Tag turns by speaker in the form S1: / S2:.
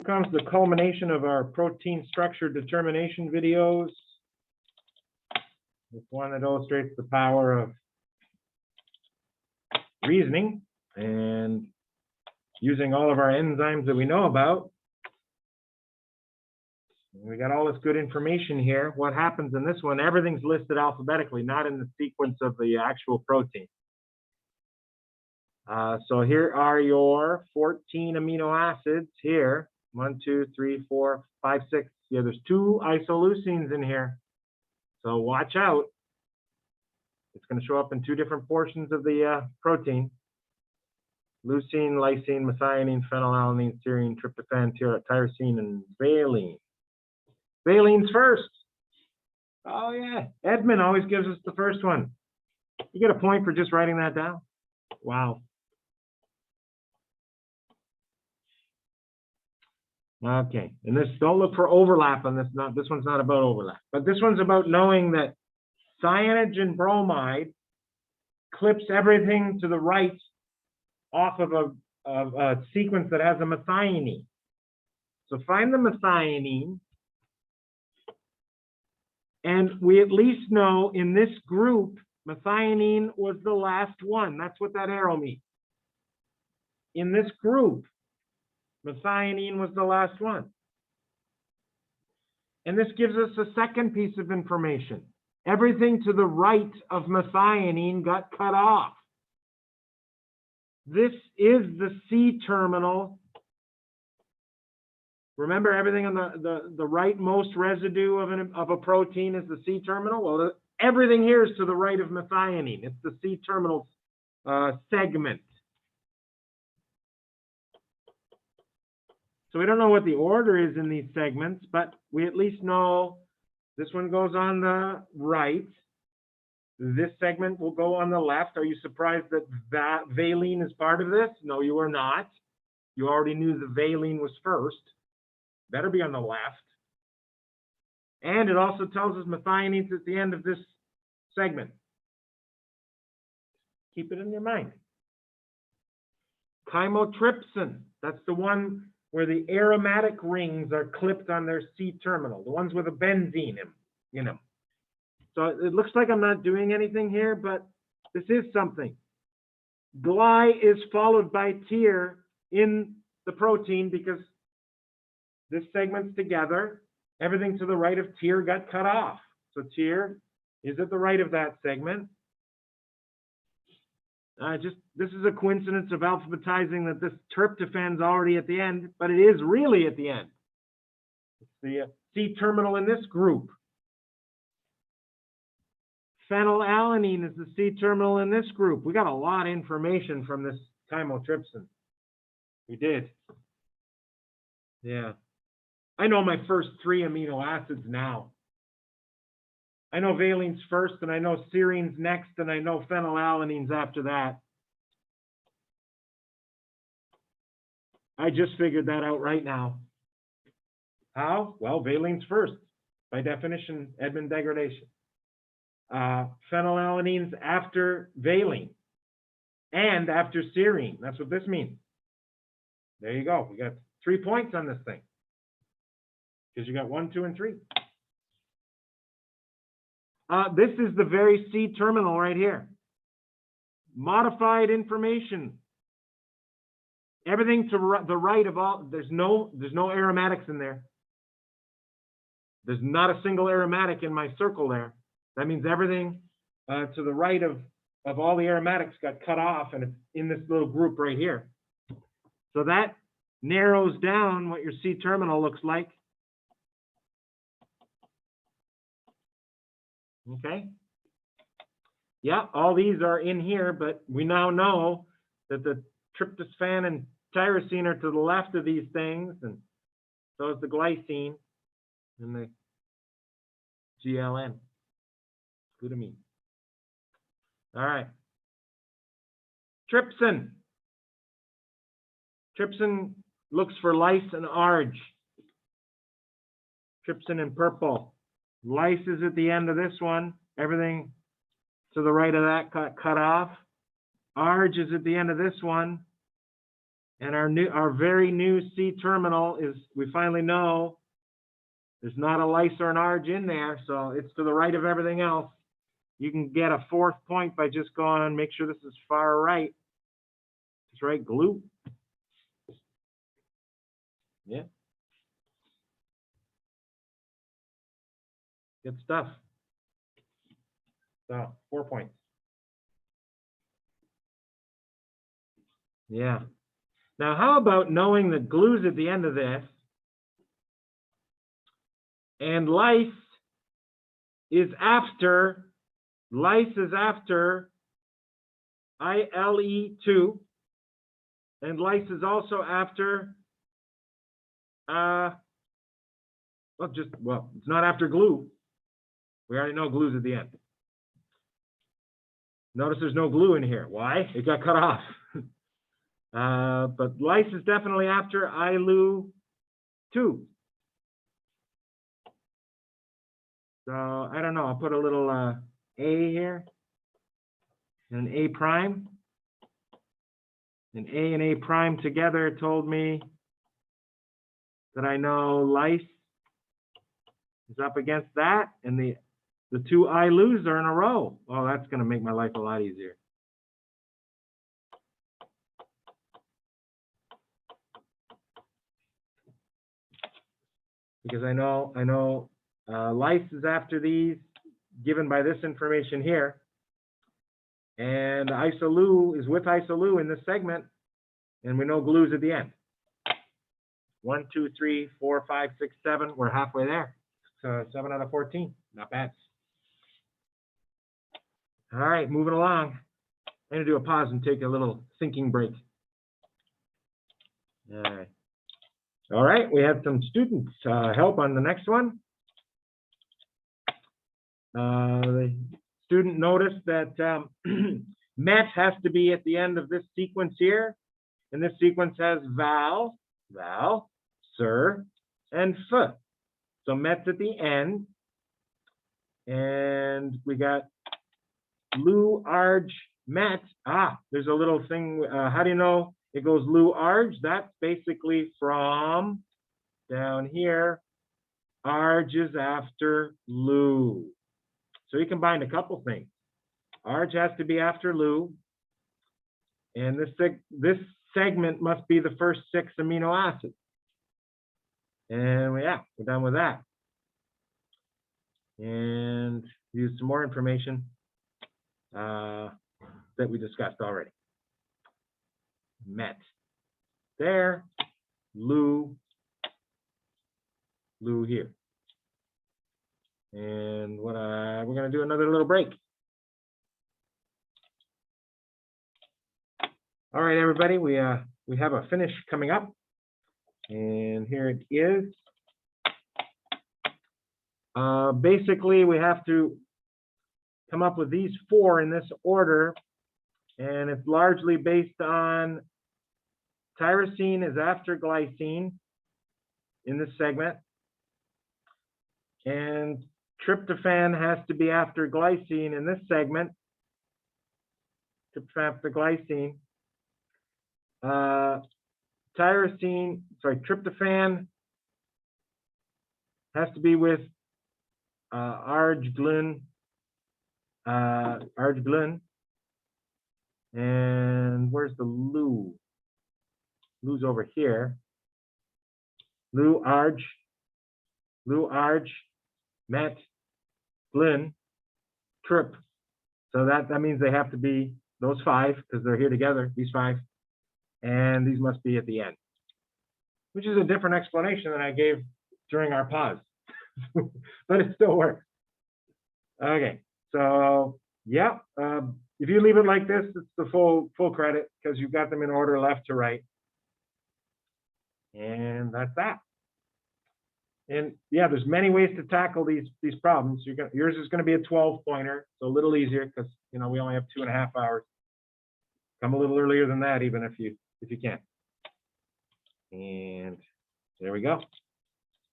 S1: Comes the culmination of our protein structure determination videos. This one that illustrates the power of reasoning and using all of our enzymes that we know about. We got all this good information here. What happens in this one, everything's listed alphabetically, not in the sequence of the actual protein. So here are your 14 amino acids here. 1, 2, 3, 4, 5, 6. Yeah, there's 2 isoleucines in here. So watch out. It's going to show up in 2 different portions of the protein. Leucine, lysine, methionine, phenylalanine, serine, tryptophan, tyrosine, and valine. Valine's first. Oh, yeah. Edmund always gives us the first one. You get a point for just writing that down. Wow. Okay, and this, don't look for overlap on this. This one's not about overlap, but this one's about knowing that cyanogen bromide clips everything to the right off of a sequence that has a methionine. So find the methionine, and we at least know in this group, methionine was the last one. That's what that arrow means. In this group, methionine was the last one. And this gives us a second piece of information. Everything to the right of methionine got cut off. This is the C-terminal. Remember, everything on the rightmost residue of a protein is the C-terminal? Well, everything here is to the right of methionine. It's the C-terminal segment. So we don't know what the order is in these segments, but we at least know this one goes on the right. This segment will go on the left. Are you surprised that valine is part of this? No, you are not. You already knew the valine was first. Better be on the left. And it also tells us methionine's at the end of this segment. Keep it in your mind. Chymotrypsin, that's the one where the aromatic rings are clipped on their C-terminal, the ones with a benzene in them. So it looks like I'm not doing anything here, but this is something. Gly is followed by tier in the protein because this segment's together. Everything to the right of tier got cut off. So tier is at the right of that segment. This is a coincidence of alphabetizing that this tryptophan's already at the end, but it is really at the end. It's the C-terminal in this group. Phenylalanine is the C-terminal in this group. We got a lot of information from this chymotrypsin. We did. Yeah. I know my first 3 amino acids now. I know valine's first, and I know serine's next, and I know phenylalanine's after that. I just figured that out right now. How? Well, valine's first, by definition, Edmund degradation. Phenylalanine's after valine and after serine. That's what this means. There you go. We got 3 points on this thing because you got 1, 2, and 3. This is the very C-terminal right here. Modified information. Everything to the right of all, there's no aromatics in there. There's not a single aromatic in my circle there. That means everything to the right of all the aromatics got cut off, and it's in this little group right here. So that narrows down what your C-terminal looks like. Okay. Yeah, all these are in here, but we now know that the tryptophan and tyrosine are to the left of these things, and so is the glycine and the GLN, glutamine. All right. Trypsin. Trypsin looks for lyse and arg. Trypsin in purple. Lyse is at the end of this one. Everything to the right of that got cut off. Arg is at the end of this one. And our very new C terminal is, we finally know there's not a lyse or an arg in there, so it's to the right of everything else. You can get a fourth point by just going, make sure this is far right. Just write glue. Yeah. Good stuff. So 4 points. Yeah. Now, how about knowing that glue's at the end of this, and lyse is after ILE2, and lyse is also after, it's not after glue. We already know glue's at the end. Notice there's no glue in here. Why? It got cut off. But lyse is definitely after ILU2. So I don't know. I'll put a little A here, and an A prime. And A and A prime together told me that I know lyse is up against that, and the two ILUs are in a row. Oh, that's going to make my life a lot easier. Because I know lyse is after these, given by this information here, and isolu is with isolu in this segment, and we know glue's at the end. 1, 2, 3, 4, 5, 6, 7. We're halfway there. So 7 out of 14. Not bad. All right, moving along. I'm going to do a pause and take a little thinking break. All right, we have some students help on the next one. The student noticed that met has to be at the end of this sequence here. And this sequence has val, sir, and f. So met's at the end. And we got lu, arg, met. There's a little thing. How do you know it goes lu, arg? That's basically from down here. Arg is after lu. So you combined a couple things. Arg has to be after lu. And this segment must be the first 6 amino acids. And we're done with that. And use some more information that we discussed already. Met there, lu here. And we're going to do another little break. All right, everybody, we have a finish coming up, and here it is. Basically, we have to come up with these 4 in this order, and it's largely based on tyrosine is after glycine in this segment, and tryptophan has to be after glycine in this segment. Tryptophan has to be with arg-glun, and where's the lu? Lu's over here. Lu, arg, met, glun, trip. So that means they have to be those 5 because they're here together, these 5. And these must be at the end, which is a different explanation than I gave during our pause, but it still works. Okay, so yeah, if you leave it like this, it's the full credit because you've got them in order left to right. And that's that. And yeah, there's many ways to tackle these problems. Yours is going to be a 12-pointer, so a little easier because we only have 2.5 hours. Come a little earlier than that, even if you can. And there we go.